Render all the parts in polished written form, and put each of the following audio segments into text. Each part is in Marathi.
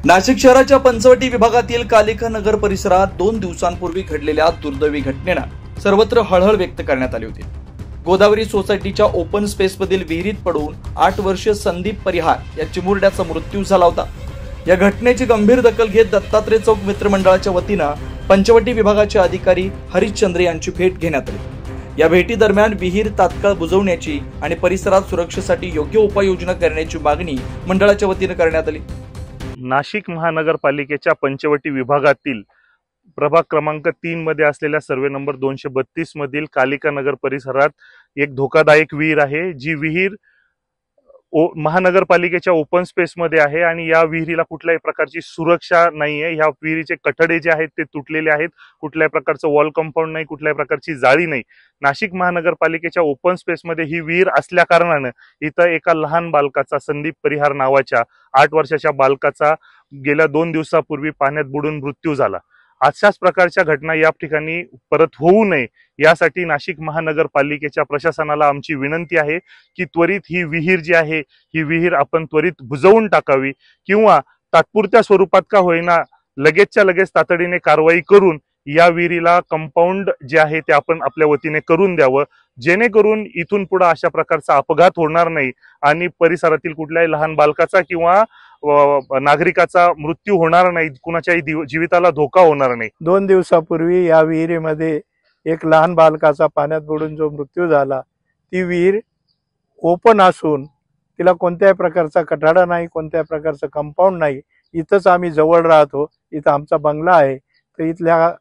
नाशिक शहराच्या पंचवटी विभागातील कालिका नगर परिसरात 2 दिवसांपूर्वी घडलेल्या दुर्दैवी घटनेनं सर्वत्र हळहळ व्यक्त करण्यात आली होती। गोदावरी सोसायटीच्या ओपन स्पेसमधील विहिरीत पडून 8 वर्षीय संदीप परिहार या चिमुरड्याचा मृत्यू झाला होता। या घटनेची गंभीर दखल घेत दत्तात्रय चौक मित्रमंडळाच्या वतीनं पंचवटी विभागाचे अधिकारी हरिश्चंद्र यांची भेट घेण्यात आली। या भेटी दरम्यान विहीर तात्काळ बुजवण्याची आणि परिसरात सुरक्षेसाठी योग्य उपाययोजना करण्याची मागणी मंडळाच्या वतीनं करण्यात आली। नाशिक महानगरपालिकेच्या पंचवटी विभागातील प्रभाग क्रमांक 3 मध्ये असलेल्या सर्वे नंबर 232 मधील कालिका नगर परिसरात एक धोकादायक विहीर आहे। जी विहीर महानगरपालिकेच्या ओपन स्पेस मध्ये आहे आणि या विहिरीला कुठल्याही प्रकारची सुरक्षा नाहीये। ह्या विहिरीचे कठडे जे आहेत ते तुटलेले आहेत, कुठल्याही प्रकारचं वॉल कंपाऊंड नाही, कुठल्याही प्रकारची जाळी नाही। नाशिक महानगरपालिकेच्या ओपन स्पेस मध्ये ही विहीर असल्या कारणाने इथं एका लहान बालकाचा, संदीप परिहार नावाच्या 8 वर्षाच्या बालकाचा गेल्या 2 दिवसापूर्वी पाण्यात बुडून मृत्यू झाला। अशाच प्रकारच्या घटना या ठिकाणी परत होऊ नये यासाठी नाशिक महानगरपालिकेच्या प्रशासनाला आमची विनंती आहे की त्वरित ही विहीर जी आहे ही विहीर आपण त्वरित बुजवून टाकावी किंवा तात्पुरत्या स्वरूपात का होईना लगेचच्या लगेच तातडीने कारवाई करून या विहिरीला कंपाऊंड जे आहे ते आपण आपल्या वतीने करून द्यावं, जेणेकरून इथून पुढे अशा प्रकारचा अपघात होणार नाही आणि परिसरातील कुठल्याही लहान बालकाचा किंवा नागरिकाचा मृत्यू होणार नाही, कुणाच्याही जीविताला धोका होणार नाही। 2 दिवसापूर्वी या विहिरीमध्ये एक लहान बालकाचा पाण्यात बुडून जो मृत्यू झाला, ती विहीर ओपन असून तिला कोणत्याही प्रकारचा कठाडा नाही, कोणत्याही प्रकारचं कंपाऊंड नाही। इथंच आम्ही जवळ राहतो, इथं आमचा बंगला आहे, तर इथल्या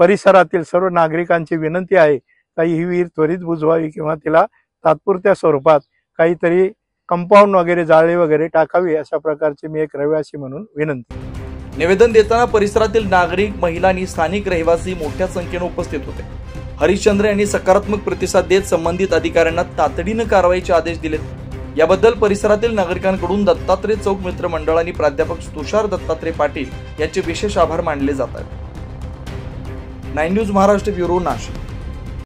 परिसरातील सर्व नागरिकांची विनंती आहे की ही विहीर त्वरित बुजवावी किंवा तिला तात्पुरत्या स्वरूपात काहीतरी कंपाऊंड वगैरे, जाळे वगैरे टाकावी, अशा प्रकारची मी एक रहिवासी म्हणून विनंती। निवेदन देताना परिसरातील नागरिक, महिला आणि स्थानिक रहिवासी मोठ्या संख्येने उपस्थित होते। हरिश्चंद्र यांनी सकारात्मक प्रतिसाद देत संबंधित अधिकाऱ्यांना तातडीने कारवाईचे आदेश दिलेत। याबद्दल परिसरातील नागरिकांकडून दत्तात्रय चौक मित्र मंडळ आणि प्राध्यापक तुषार दत्तात्रय पाटील यांचे विशेष आभार मानले जातात। 9 न्यूज महाराष्ट्र ब्युरो, नाशिक।